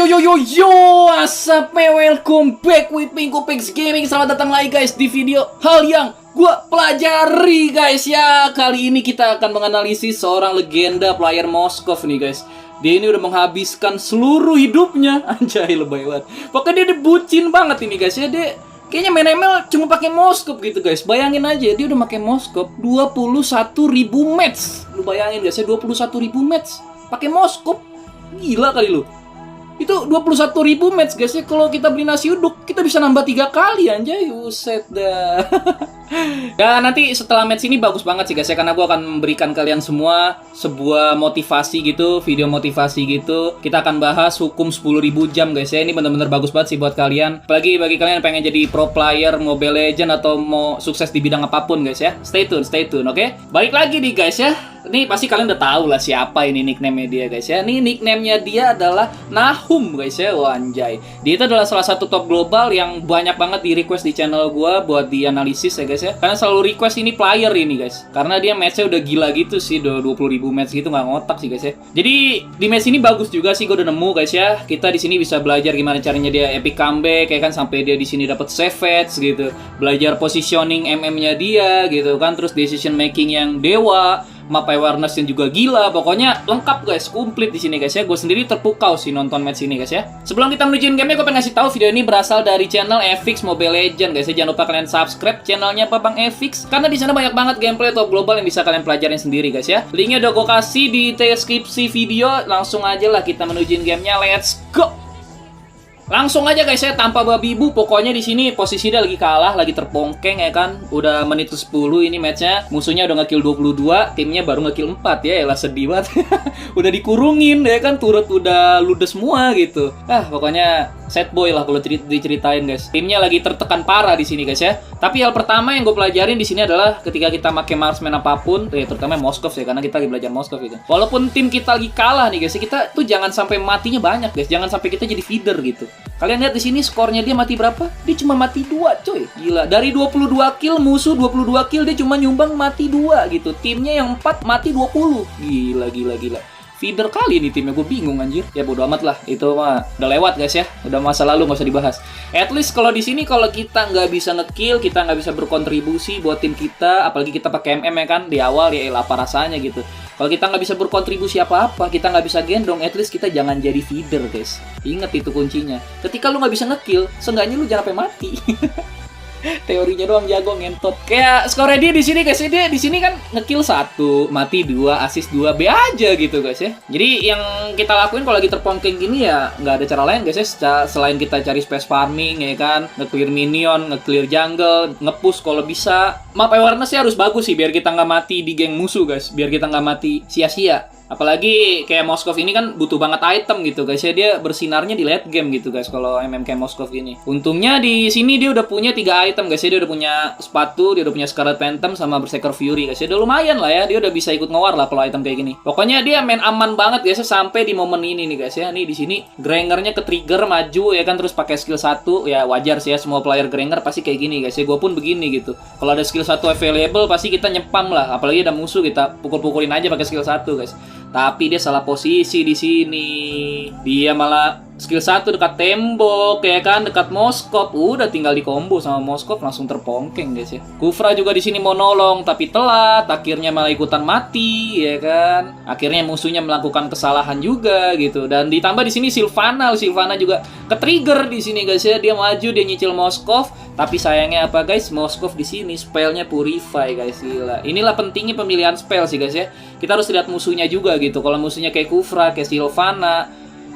Yo, asap welcome back with Pinkopix Gaming. Selamat datang lagi guys di video hal yang gua pelajari guys ya. Kali ini kita akan menganalisis seorang legenda player Moskov nih guys. Dia ini udah menghabiskan seluruh hidupnya. Anjay, lebay banget. Pokoknya dia bucin banget ini guys ya. Dia kayaknya main ML cuma pakai Moskov gitu guys. Bayangin aja dia udah pakai Moskov 21.000 match. Lu bayangin guys ya, 21.000 match pakai Moskov. Gila kali lu. Itu 21.000 match guys ya. Kalau kita beli nasi uduk, kita bisa nambah 3 kali anjay. Uset dah. Dan nanti setelah match ini bagus banget sih guys ya, karena gue akan memberikan kalian semua sebuah motivasi gitu, video motivasi gitu. Kita akan bahas hukum 10.000 jam guys ya. Ini bener-bener bagus banget sih buat kalian. Apalagi bagi kalian yang pengen jadi pro player Mobile Legends atau mau sukses di bidang apapun guys ya. Stay tune, oke? Balik lagi nih guys ya. Ini pasti kalian udah tahu lah siapa ini nickname-nya dia guys ya. Ini nickname-nya dia adalah Nahum guys ya. Wah, anjay. Dia itu adalah salah satu top global yang banyak banget di request di channel gua buat dianalisis ya guys ya. Karena selalu request ini player ini guys. Karena dia match-nya udah gila gitu sih, udah 20.000 match gitu, nggak ngotak sih guys ya. Jadi di match ini bagus juga sih, gua udah nemu guys ya. Kita di sini bisa belajar gimana caranya dia epic comeback ya kan, sampai dia di sini dapat savage gitu. Belajar positioning MM-nya dia gitu kan, terus decision making yang dewa. Map awareness yang juga gila, pokoknya lengkap guys, komplit di sini guys ya. Gue sendiri terpukau sih nonton match ini guys ya. Sebelum kita menuju game-nya, gue pengen ngasih tahu video ini berasal dari channel FX Mobile Legends guys ya. Jangan lupa kalian subscribe channelnya Babang FX, karena di sana banyak banget gameplay top global yang bisa kalian pelajarin sendiri guys ya. Linknya udah gue kasih di deskripsi video. Langsung aja lah kita menuju game-nya, let's go. Langsung aja guys ya, tanpa babi ibu. Pokoknya di sini posisi dia lagi kalah, lagi terpongkeng ya kan. Udah menit 10 ini matchnya. Musuhnya udah nge-kill 22, timnya baru nge-kill 4 ya. Elah sedih banget. Udah dikurungin ya kan, turret udah ludes semua gitu. Pokoknya sad boy lah kalau diceritain guys. Timnya lagi tertekan parah di sini guys ya. Tapi hal pertama yang gue pelajarin di sini adalah ketika kita pakai marksman apapun, terutama Moskov ya, karena kita lagi belajar Moskov gitu. Walaupun tim kita lagi kalah nih guys, kita tuh jangan sampai matinya banyak guys. Jangan sampai kita jadi feeder gitu. Kalian lihat di sini skornya dia mati berapa? Dia cuma mati 2 coy. Gila, dari 22 kill musuh 22 kill dia cuma nyumbang mati 2 gitu. Timnya yang 4 mati 20. Gila. Feeder kali nih timnya, gue bingung anjir. Ya bodo amat lah, itu mah udah lewat guys ya. Udah masa lalu, nggak usah dibahas. At least kalau di sini kalau kita nggak bisa nge-kill, kita nggak bisa berkontribusi buat tim kita, apalagi kita pakai MM ya kan di awal, ya apa rasanya gitu. Kalau kita nggak bisa berkontribusi apa-apa, kita nggak bisa gendong, at least kita jangan jadi feeder guys. Ingat itu kuncinya. Ketika lu nggak bisa nge-kill, seenggaknya lu jangan sampai mati. Teorinya doang jago ngentot. Kayak skornya dia di sini guys, dia di sini kan ngekill 1, mati 2, assist 2, B aja gitu guys ya. Jadi yang kita lakuin kalau lagi terpongking gini ya nggak ada cara lain guys ya, selain kita cari space farming ya kan, nge-clear minion, nge-clear jungle, nge-push kalau bisa. Map awareness-nya harus bagus sih biar kita nggak mati di geng musuh guys, biar kita nggak mati sia-sia. Apalagi kayak Moskov ini kan butuh banget item gitu guys ya, dia bersinarnya di late game gitu guys kalau MMK Moskov ini. Untungnya di sini dia udah punya 3 item guys ya, dia udah punya sepatu, dia udah punya Scarlet Phantom sama Berserker Fury guys ya. Udah lumayan lah ya, dia udah bisa ikut ngewar lah kalau item kayak gini. Pokoknya dia main aman banget guys ya sampai di momen ini nih guys ya. Nih di sini Granger-nya ke trigger maju ya kan, terus pakai skill 1 ya, wajar sih ya, semua player Granger pasti kayak gini guys ya. Gue pun begini gitu. Kalau ada skill 1 available pasti kita nyepam lah, apalagi ada musuh kita pukul-pukulin aja pakai skill 1 guys. Tapi dia salah posisi di sini. Dia malah skill 1 dekat tembok ya kan, dekat Moskov. Udah tinggal di combo sama Moskov langsung terpongkeng guys ya. Kufra juga di sini mau nolong tapi telat, akhirnya malah ikutan mati ya kan. Akhirnya musuhnya melakukan kesalahan juga gitu. Dan ditambah di sini Sylvana juga ke-trigger di sini guys ya. Dia maju, dia nyicil Moskov, tapi sayangnya apa guys? Moskov di sini spellnya Purify guys, gila. Inilah pentingnya pemilihan spell sih guys ya. Kita harus lihat musuhnya juga gitu. Kalau musuhnya kayak Kufra, kayak Sylvana,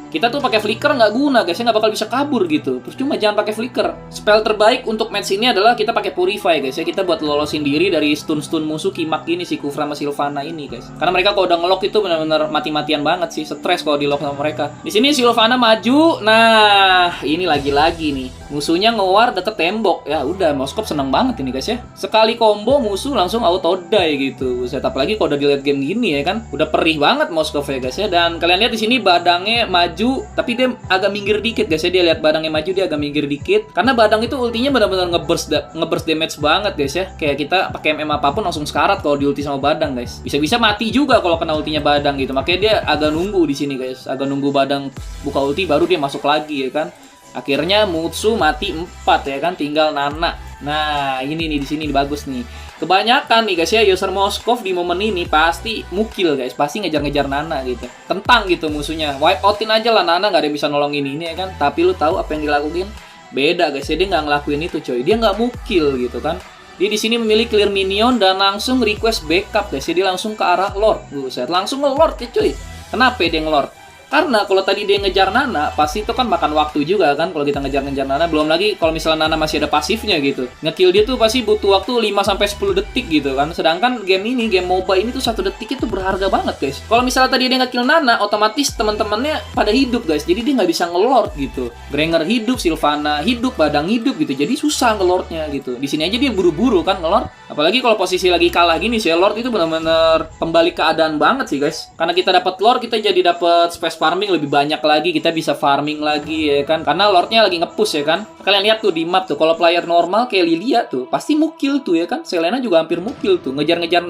kita tuh pakai flicker nggak guna guys ya, nggak bakal bisa kabur gitu. Terus cuma jangan pakai flicker. Spell terbaik untuk match ini adalah kita pakai Purify guys ya. Kita buat lolosin diri dari stun musuh kimak ini, si Kufra sama Sylvana ini guys. Karena mereka kalau udah ngelock itu benar-benar mati-matian banget sih, stres kalau di lock sama mereka. Di sini Sylvana maju. Nah, ini lagi-lagi nih. Musuhnya ngewar deket tembok. Ya udah, Moskov seneng banget ini guys ya. Sekali combo musuh langsung auto die gitu. Buset, apalagi kalau udah di late game gini ya kan. Udah perih banget Moskov ya guys ya. Dan kalian lihat di sini badangnya maju, tapi dia agak minggir dikit guys ya. Dia lihat badangnya maju, dia agak minggir dikit. Karena badang itu ultinya benar-benar ngeburst damage banget guys ya. Kayak kita pakai MM apapun langsung sekarat kalau di ulti sama badang guys. Bisa-bisa mati juga kalau kena ultinya badang gitu. Makanya dia agak nunggu di sini guys. Agak nunggu badang buka ulti baru dia masuk lagi ya kan. Akhirnya musuh mati 4 ya kan, tinggal Nana. Nah, ini nih di sini bagus nih. Kebanyakan nih guys ya, user Moskov di momen ini pasti mukil guys, pasti ngejar-ngejar Nana gitu. Tentang gitu musuhnya. Wipe outin aja lah Nana, nggak ada yang bisa nolongin ini ya kan. Tapi lu tahu apa yang dilakuin? Beda guys ya, dia nggak ngelakuin itu coy. Dia nggak mukil gitu kan. Dia di sini memilih clear minion dan langsung request backup guys. Dia langsung ke arah Lord. Buset, langsung nge-Lord ya cuy. Kenapa dia nge-Lord? Karena kalau tadi dia ngejar Nana, pasti itu kan makan waktu juga kan kalau kita ngejar-ngejar Nana. Belum lagi kalau misalnya Nana masih ada pasifnya gitu. Ngekill dia tuh pasti butuh waktu 5-10 detik gitu kan. Sedangkan game ini, game MOBA ini tuh 1 detik itu berharga banget guys. Kalau misalnya tadi dia ngekill Nana, otomatis teman-temannya pada hidup guys. Jadi dia nggak bisa nge-Lord gitu. Granger hidup, Sylvana hidup, Badang hidup gitu. Jadi susah nge-Lordnya gitu. Di sini aja dia buru-buru kan nge-Lord. Apalagi kalau posisi lagi kalah gini sih, Lord itu benar-benar kembali keadaan banget sih guys. Karena kita dapat Lord, kita jadi dapat space farming lebih banyak lagi, kita bisa farming lagi ya kan, karena Lordnya lagi nge-push ya kan. Kalian lihat tuh di map tuh, kalau player normal kayak Lilia tuh pasti mukil tuh ya kan. Selena juga hampir mukil tuh, ngejar-ngejar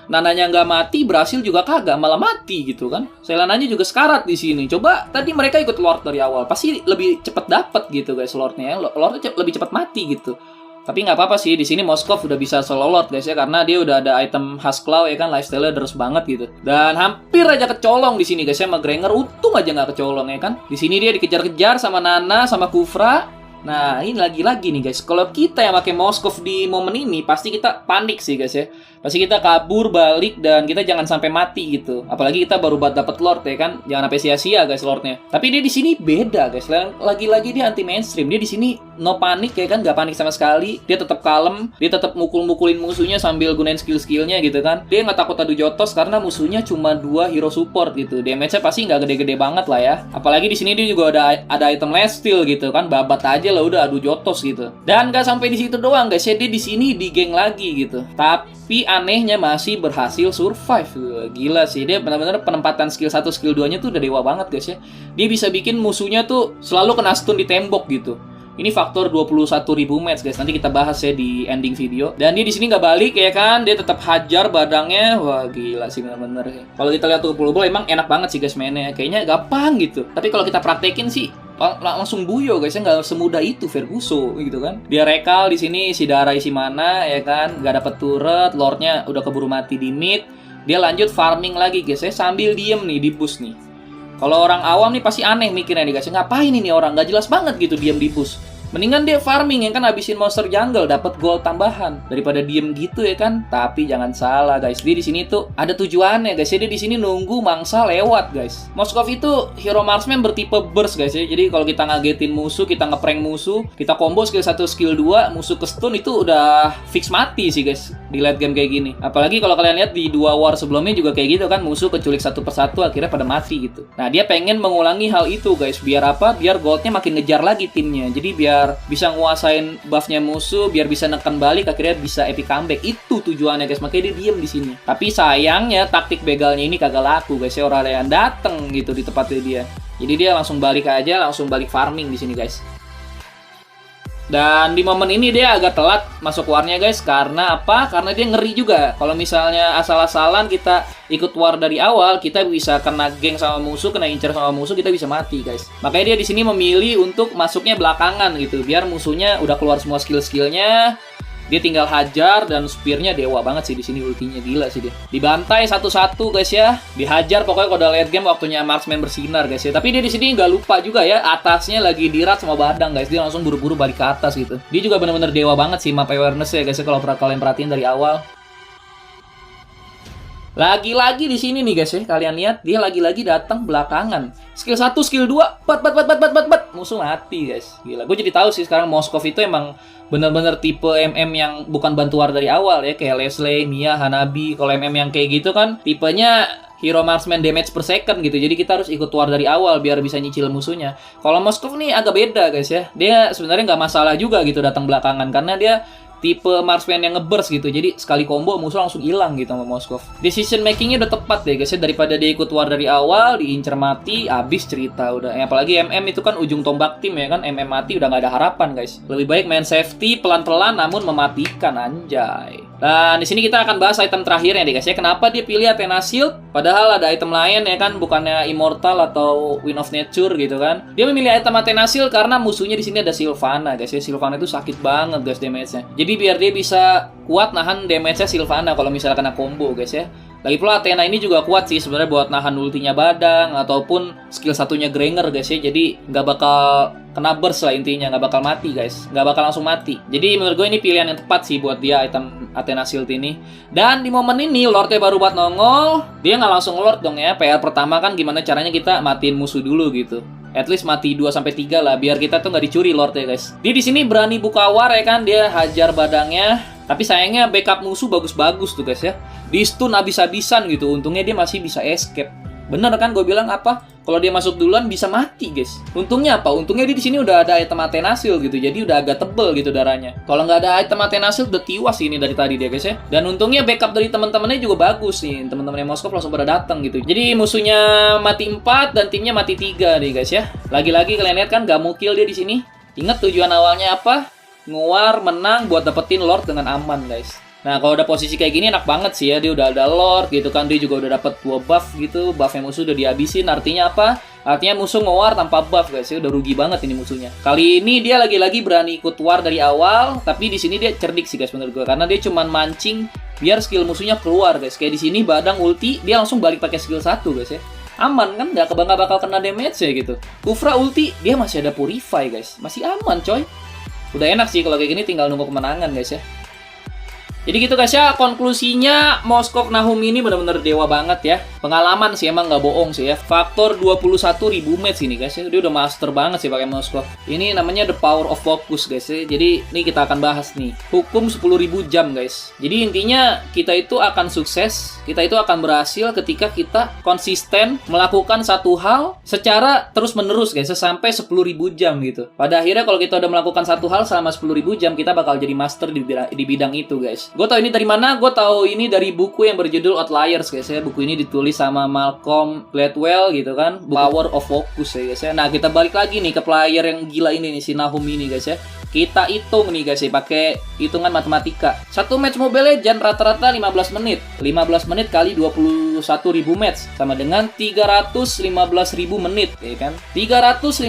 Nananya nggak mati, berhasil juga kagak, malah mati gitu kan. Selenanya juga sekarat di sini. Coba tadi mereka ikut Lord dari awal, pasti lebih cepet dapet gitu guys Lordnya. Lordnya lebih cepet mati gitu. Tapi nggak apa-apa sih, di sini Moskov udah bisa solo Lord guys ya, karena dia udah ada item khas Claw ya kan, lifestyle-nya deres banget gitu. Dan hampir aja kecolong di sini guys ya sama Granger, untung aja nggak kecolong ya kan. Di sini dia dikejar-kejar sama Nana sama Kufra. Nah, ini lagi-lagi nih guys, kalau kita yang pakai Moskov di momen ini pasti kita panik sih guys ya. Pasti kita kabur, balik, dan kita jangan sampai mati gitu. Apalagi kita baru dapat Lord ya kan, jangan sampai sia-sia guys Lordnya. Tapi dia di sini beda guys, lagi-lagi dia anti mainstream. Dia di sini no panik ya kan, nggak panik sama sekali. Dia tetap kalem, dia tetap mukul-mukulin musuhnya sambil gunain skill-skillnya gitu kan. Dia nggak takut adu jotos karena musuhnya cuma 2 hero support gitu. Damage-nya pasti nggak gede-gede banget lah ya. Apalagi di sini dia juga ada item lifesteal gitu kan, babat aja lah udah adu jotos gitu. Dan nggak sampai di situ doang guys ya, dia di sini di geng lagi gitu. Tapi anehnya masih berhasil survive. Gila sih, dia benar-benar penempatan skill 1 skill 2-nya tuh udah dewa banget guys ya. Dia bisa bikin musuhnya tuh selalu kena stun di tembok gitu. Ini faktor 21.000 match guys. Nanti kita bahas ya di ending video. Dan dia di sini nggak balik ya kan. Dia tetap hajar badangnya. Wah gila sih bener-bener. Kalau kita lihat tuh Pulbo emang enak banget sih guys mainnya. Kayaknya gampang gitu. Tapi kalau kita praktekin sih langsung buyo guys ya, nggak semudah itu Ferguso gitu kan. Dia rekal di sini si Dara isi mana ya kan. Nggak dapet turret. Lordnya udah keburu mati di mid. Dia lanjut farming lagi guys ya, sambil diem nih di boost nih. Kalau orang awam nih pasti aneh mikirnya nih guys, ngapain ini orang, nggak jelas banget gitu diem di push. Mendingan dia farming ya kan, habisin monster jungle dapat gold tambahan daripada diem gitu ya kan. Tapi jangan salah guys, dia di sini tuh ada tujuannya guys. Dia di sini nunggu mangsa lewat guys. Moskov itu hero marksman bertipe burst guys ya. Jadi kalau kita ngagetin musuh, kita ngeprank musuh, kita combo skill 1 skill 2, musuh ke stun itu udah fix mati sih guys di late game kayak gini. Apalagi kalau kalian lihat di 2 war sebelumnya juga kayak gitu kan, musuh keculik satu persatu akhirnya pada mati gitu. Nah, dia pengen mengulangi hal itu guys. Biar apa? Biar goldnya makin ngejar lagi timnya. Jadi biar bisa nguasain buffnya musuh, biar bisa neken balik, akhirnya bisa epic comeback. Itu tujuannya guys, makanya dia diem di sini. Tapi sayangnya taktik begalnya ini kagak laku guys ya, orang yang dateng gitu di tempatnya dia. Jadi dia langsung balik aja, langsung balik farming di sini guys. Dan di momen ini dia agak telat masuk warnya guys. Karena apa? Karena dia ngeri juga. Kalau misalnya asal-asalan kita ikut war dari awal, kita bisa kena geng sama musuh, kena incer sama musuh, kita bisa mati guys. Makanya dia di sini memilih untuk masuknya belakangan gitu, biar musuhnya udah keluar semua skill-skillnya. Dia tinggal hajar dan spearnya dewa banget sih di sini, ultinya gila sih dia. Dibantai satu-satu guys ya, dihajar pokoknya kalau udah late game waktunya marksman bersinar guys ya. Tapi dia di sini nggak lupa juga ya, atasnya lagi dirat sama badang guys. Dia langsung buru-buru balik ke atas gitu. Dia juga benar-benar dewa banget sih map awareness ya guys ya, kalau kalian perhatiin dari awal. Lagi-lagi di sini nih guys ya, kalian lihat dia lagi-lagi datang belakangan. Skill 1, skill 2, bat, musuh mati guys. Gila, gue jadi tahu sih sekarang Moskov itu emang bener-bener tipe MM yang bukan bantuar dari awal ya, kayak Leslie, Mia, Hanabi. Kalau MM yang kayak gitu kan tipenya hero marksman damage per second gitu. Jadi kita harus ikut war dari awal biar bisa nyicil musuhnya. Kalau Moskov nih agak beda guys ya. Dia sebenarnya nggak masalah juga gitu datang belakangan karena dia tipe marksman yang ngeburst gitu. Jadi sekali combo musuh langsung hilang gitu sama Moskov. Decision makingnya udah tepat deh guys ya. Daripada dia ikut war dari awal, diincer mati, habis cerita udah. Apalagi MM itu kan ujung tombak tim ya kan. MM mati udah nggak ada harapan guys. Lebih baik main safety pelan-pelan namun mematikan, anjay. Dan di sini kita akan bahas item terakhirnya deh guys ya. Kenapa dia pilih Athena Shield padahal ada item lain ya kan, bukannya Immortal atau Wind of Nature gitu kan. Dia memilih item Athena Shield karena musuhnya di sini ada Sylvana guys ya. Sylvana itu sakit banget guys damage-nya. Jadi biar dia bisa kuat nahan damage-nya Sylvana kalau misalnya kena combo guys ya. Lagi pula Athena ini juga kuat sih sebenarnya buat nahan ultinya Badang ataupun skill satunya Granger guys ya. Jadi nggak bakal kena burst lah intinya, nggak bakal mati guys, nggak bakal langsung mati. Jadi menurut gue ini pilihan yang tepat sih buat dia item Athena Shield ini. Dan di momen ini Lordnya baru buat nongol, dia nggak langsung Lord dong ya. PR pertama kan gimana caranya kita matiin musuh dulu gitu. At least mati 2-3 lah biar kita tuh nggak dicuri Lord ya guys. Dia di sini berani buka war ya kan, dia hajar Badangnya. Tapi sayangnya backup musuh bagus-bagus tuh guys ya. Di stun abis-abisan gitu. Untungnya dia masih bisa escape. Bener kan gue bilang apa? Kalau dia masuk duluan bisa mati guys. Untungnya apa? Untungnya dia di sini udah ada item Athena Shield gitu. Jadi udah agak tebel gitu darahnya. Kalau nggak ada item Athena Shield udah tiwas ini dari tadi dia guys ya. Dan untungnya backup dari teman-temannya juga bagus nih. Teman-temannya Moskov langsung pada datang gitu. Jadi musuhnya mati 4 dan timnya mati 3 nih guys ya. Lagi-lagi kalian lihat kan gak mau kill dia di sini. Ingat tujuan awalnya apa? Nguar menang buat dapetin Lord dengan aman guys. Nah kalau udah posisi kayak gini enak banget sih ya. Dia udah ada Lord gitu kan. Dia juga udah dapet 2 buff gitu. Buffnya musuh udah dihabisin. Artinya apa? Artinya musuh nge-war tanpa buff guys ya. Udah rugi banget ini musuhnya. Kali ini dia lagi-lagi berani ikut war dari awal. Tapi di sini dia cerdik sih guys menurut gue. Karena dia cuman mancing biar skill musuhnya keluar guys. Kayak di sini Badang ulti dia langsung balik pakai skill 1 guys ya. Aman kan, nggak bakal kena damage ya gitu. Kufra ulti dia masih ada Purify guys. Masih aman coy. Udah enak sih kalau kayak gini, tinggal nunggu kemenangan guys ya. Jadi gitu guys ya, konklusinya Moskov Nahum ini benar-benar dewa banget ya. Pengalaman sih emang nggak bohong sih ya. Faktor 21.000 match ini guys ya. Dia udah master banget sih pakai Moskov. Ini namanya the power of focus guys ya. Jadi ini kita akan bahas nih. Hukum 10.000 jam guys. Jadi intinya kita itu akan sukses, kita itu akan berhasil ketika kita konsisten melakukan satu hal secara terus-menerus guys sampai 10.000 jam gitu. Pada akhirnya kalau kita udah melakukan satu hal selama 10.000 jam, kita bakal jadi master di bidang itu guys. Gue tau ini dari mana? Gue tahu ini dari buku yang berjudul Outliers guys ya. Buku ini ditulis sama Malcolm Gladwell gitu kan. Power of Focus ya guys ya. Nah kita balik lagi nih ke player yang gila ini nih, si Nahum ini guys ya. Kita hitung nih guys ya, pakai hitungan matematika. Satu match Mobile Legends rata-rata 15 menit. 15 menit kali 21.000 match sama dengan 315.000 menit ya kan. 315.000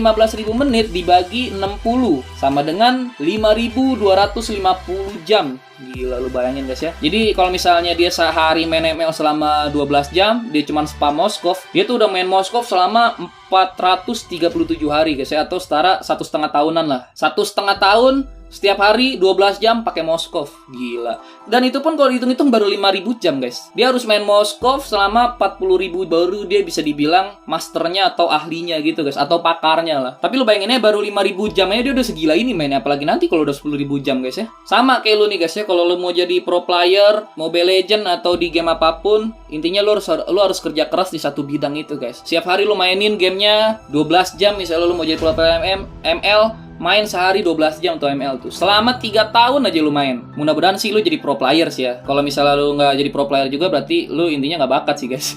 menit dibagi 60 sama dengan 5.250 jam. Gila lu bayangin guys ya. Jadi kalau misalnya dia sehari main ML selama 12 jam, dia cuma spam Moskov, dia tuh udah main Moskov selama 437 hari guys ya, atau setara 1,5 tahunan lah. 1,5 tahun setiap hari 12 jam pakai Moskov. Gila. Dan itu pun kalau dihitung-hitung baru 5.000 jam guys. Dia harus main Moskov selama 40.000 baru dia bisa dibilang masternya atau ahlinya gitu guys, atau pakarnya lah. Tapi lu bayanginnya baru 5.000 jam aja dia udah segila ini mainnya, apalagi nanti kalau udah 10.000 jam guys ya. Sama kayak lu nih guys ya, kalau lu mau jadi pro player Mobile Legends atau di game apapun, intinya lu harus kerja keras di satu bidang itu guys. Setiap hari lu mainin gamenya 12 jam, misalnya lu mau jadi pro player ML, main sehari 12 jam tuh ML tuh. Selama 3 tahun aja lu main. Mudah-mudahan sih lu jadi pro player sih ya. Kalau misalnya lu nggak jadi pro player juga, berarti lu intinya nggak bakat sih guys.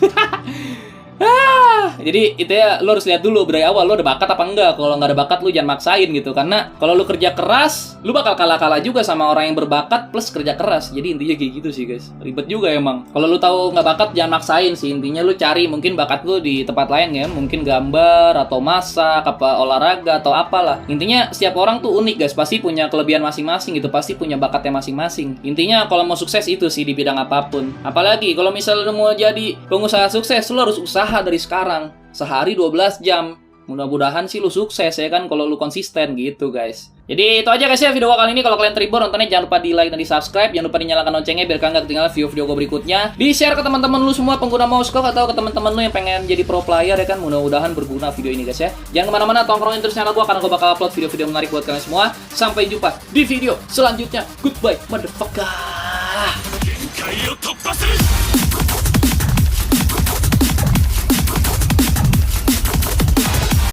Jadi itu ya, lu harus lihat dulu dari awal lu ada bakat apa enggak. Kalau nggak ada bakat lu jangan maksain gitu. Karena kalau lu kerja keras, lu bakal kalah-kalah juga sama orang yang berbakat plus kerja keras. Jadi intinya kayak gitu sih guys. Ribet juga emang. Kalau lu tahu nggak bakat jangan maksain sih. Intinya lu cari mungkin bakat lu di tempat lain ya. Mungkin gambar atau masak, apa olahraga atau apalah. Intinya setiap orang tuh unik guys. Pasti punya kelebihan masing-masing gitu. Pasti punya bakatnya masing-masing. Intinya kalau mau sukses itu sih di bidang apapun. Apalagi kalau misalnya lu mau jadi pengusaha sukses, lu harus usaha dari sekarang. Sehari 12 jam. Mudah-mudahan sih lu sukses ya kan kalau lu konsisten gitu guys. Jadi itu aja guys ya video gua kali ini. Kalau kalian terhibur nontonnya jangan lupa di like dan di subscribe. Jangan lupa dinyalakan loncengnya biar kalian gak ketinggalan video-video gua berikutnya. Di share ke teman-teman lu semua pengguna Moskov atau ke teman-teman lu yang pengen jadi pro player ya kan. Mudah-mudahan berguna video ini guys ya. Jangan kemana-mana, tongkrongin terus channel gua karena gua bakal upload video-video menarik buat kalian semua. Sampai jumpa di video selanjutnya. Goodbye motherfucker.